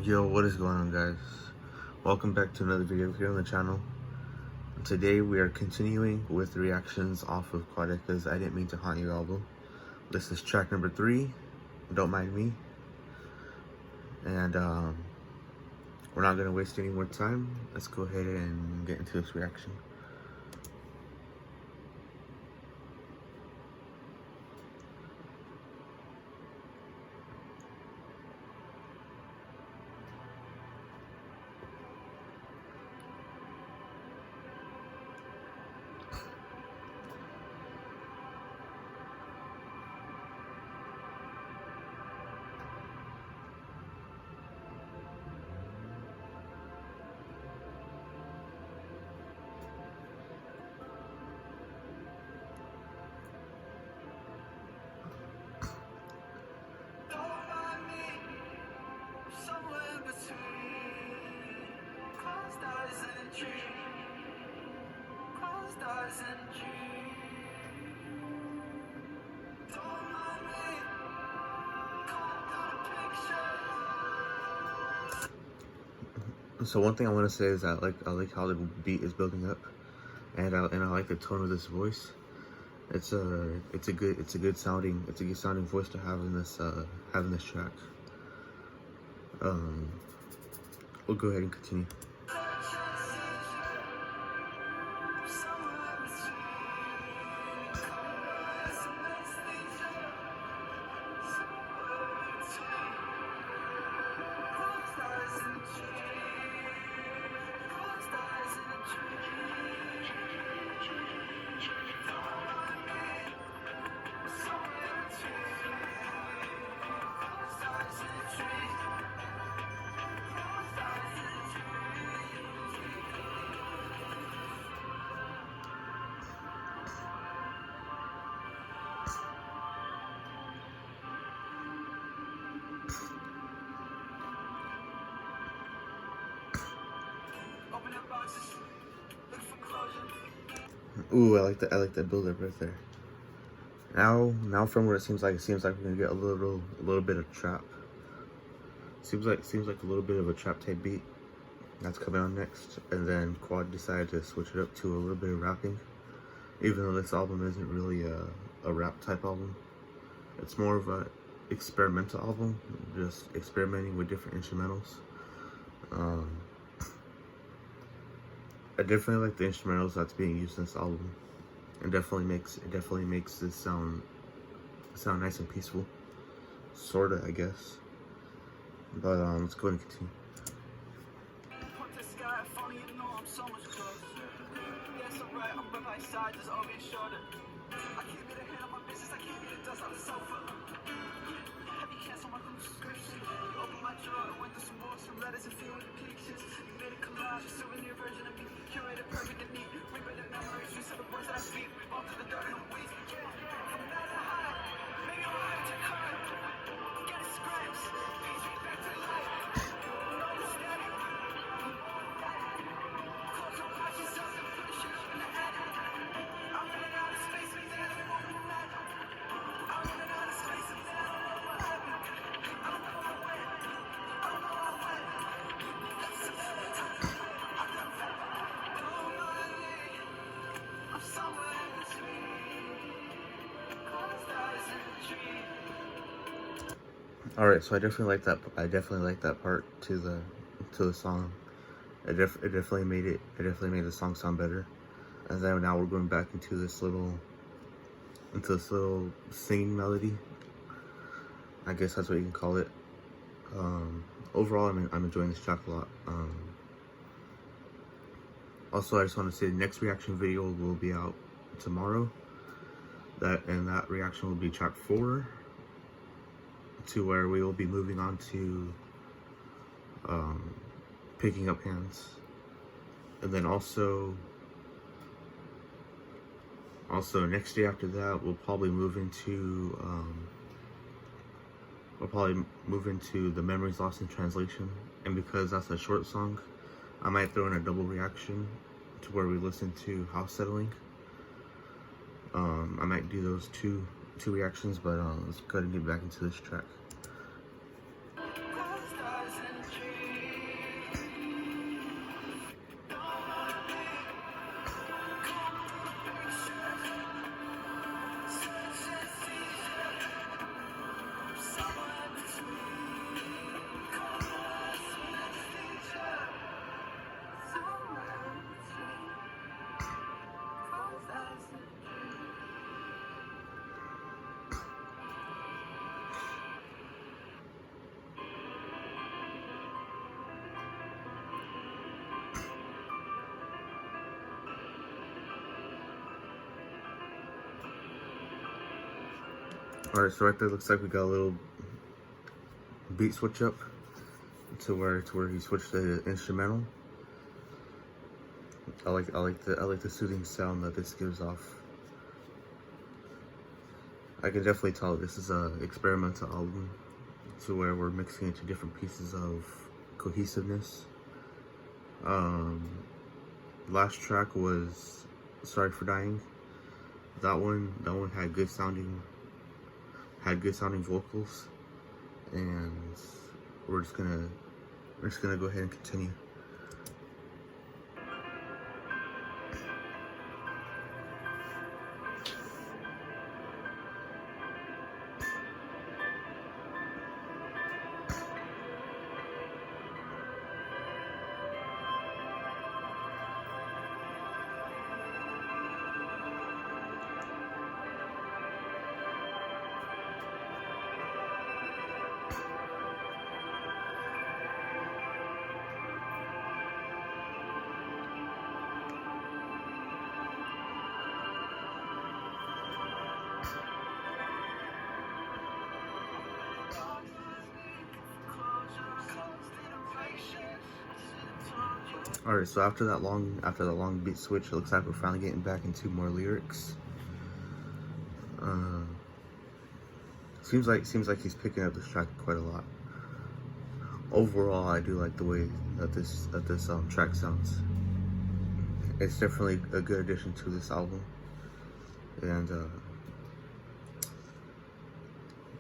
Yo, what is going on, guys? Welcome back to another video here on the channel. Today we are continuing with reactions off of Quadeca's I Didn't Mean to Haunt You album. This is track number 3, Don't Mind Me. And we're not going to waste any more time. Let's go ahead and get into this reaction. So one thing I want to say is that I like how the beat is building up, and I like the tone of this voice. It's a good sounding voice to have in this track. We'll go ahead and continue. Ooh, I like that build up right there. Now from where it seems like we're gonna get a little bit of trap. Seems like a little bit of a trap type beat that's coming on next, and then Quad decided to switch it up to a little bit of rapping. Even though this album isn't really a rap type album, it's more of a experimental album, just experimenting with different instrumentals. I definitely like the instrumentals that's being used in this album. It definitely makes this sound nice and peaceful, sorta, I guess. But let's go ahead and continue. All right, so I definitely like that part to the song. It definitely made the song sound better. And then now we're going back into this little singing melody. I guess that's what you can call it. Overall, I'm enjoying this track a lot. Also, I just want to say the next reaction video will be out tomorrow. That reaction will be track 4. To where we will be moving on to Picking Up Hands, and then also next day after that we'll probably move into The Memories Lost in Translation. And because that's a short song, I might throw in a double reaction to where we listen to House Settling. I might do those two reactions, but let's go ahead and get back into this track. Alright, so right there looks like we got a little beat switch up to where he switched the instrumental. I like the soothing sound that this gives off. I can definitely tell this is a experimental album, to where we're mixing into different pieces of cohesiveness. Last track was Sorry for Dying. That one had good sounding vocals, and we're just gonna go ahead and continue. Alright, so after that long beat switch, it looks like we're finally getting back into more lyrics. Seems like he's picking up this track quite a lot. Overall, I do like the way that this track sounds. It's definitely a good addition to this album, and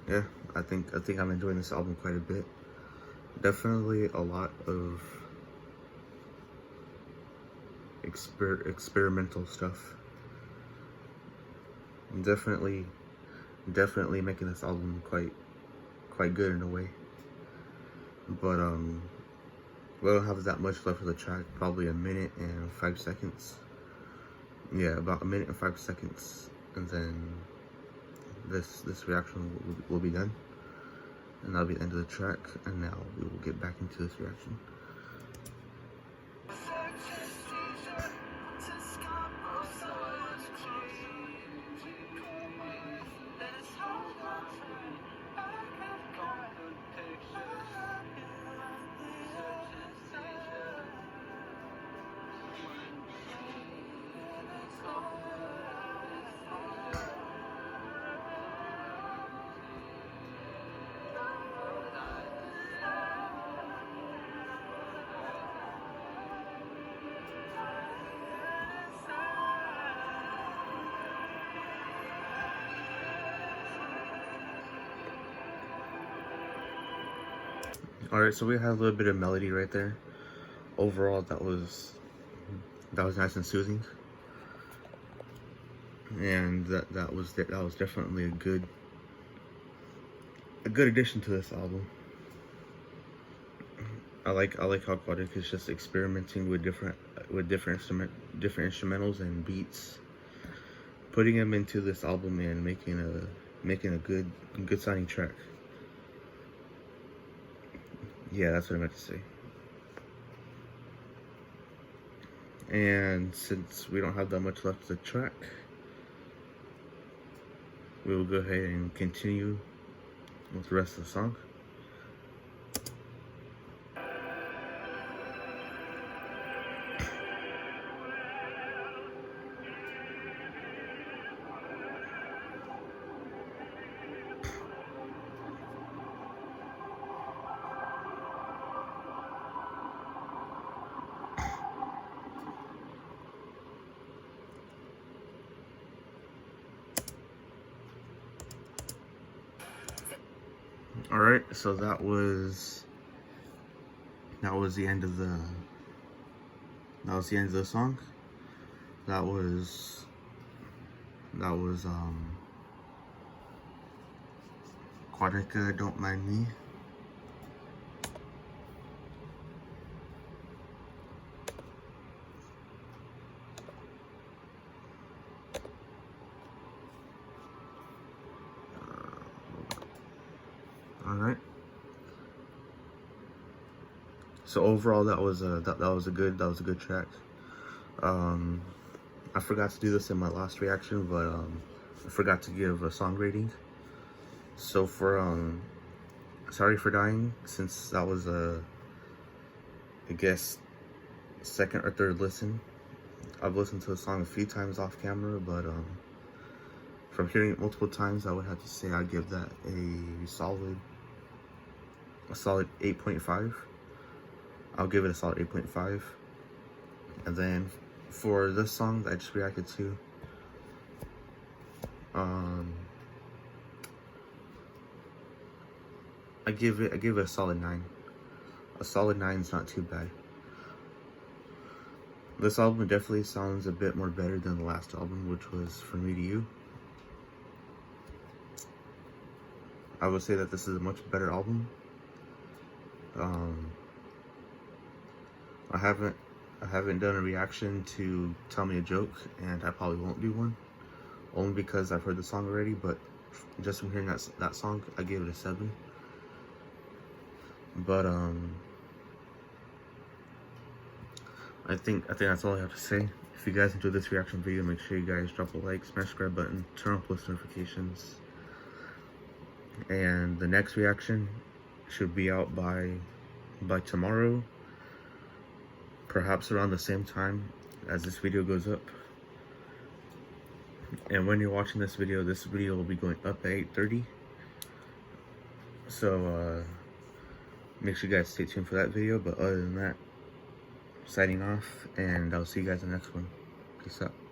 yeah, I think I'm enjoying this album quite a bit. Definitely a lot of experimental stuff. Definitely making this album quite good in a way. But we don't have that much left of the track. Probably a minute and 5 seconds. Yeah, about a minute and 5 seconds, and then this reaction will be done, and that'll be the end of the track. And now we will get back into this reaction. Alright, so we had a little bit of melody right there. Overall, that was nice and soothing, and that was definitely a good addition to this album. I like how Quadeca is just experimenting with different instrumentals and beats, putting them into this album and making a good sounding track. Yeah, that's what I meant to say. And since we don't have that much left of the track, we will go ahead and continue with the rest of the song. All right, so that was the end of the song. That was Quadeca, Don't Mind Me. All right. So overall, that was a good track. I forgot to do this in my last reaction, but I forgot to give a song rating. So for Sorry for Dying, since that was I guess second or third listen. I've listened to the song a few times off camera, but from hearing it multiple times, I would have to say I'd give that a solid 8.5. I'll give it a solid 8.5. And then for this song that I just reacted to, I give it a solid 9. A solid 9 is not too bad. This album definitely sounds a bit more better than the last album, which was From Me to You. I would say that this is a much better album. I haven't done a reaction to Tell Me a Joke, and I probably won't do one, only because I've heard the song already. But just from hearing that song, I gave it a 7. But I think that's all I have to say. If you guys enjoyed this reaction video, make sure you guys drop a like, smash the subscribe button, turn on post notifications. And the next reaction should be out by tomorrow, perhaps around the same time as this video goes up. And when you're watching this video will be going up at 8:30. So make sure you guys stay tuned for that video. But other than that, signing off, and I'll see you guys in the next one. Peace out.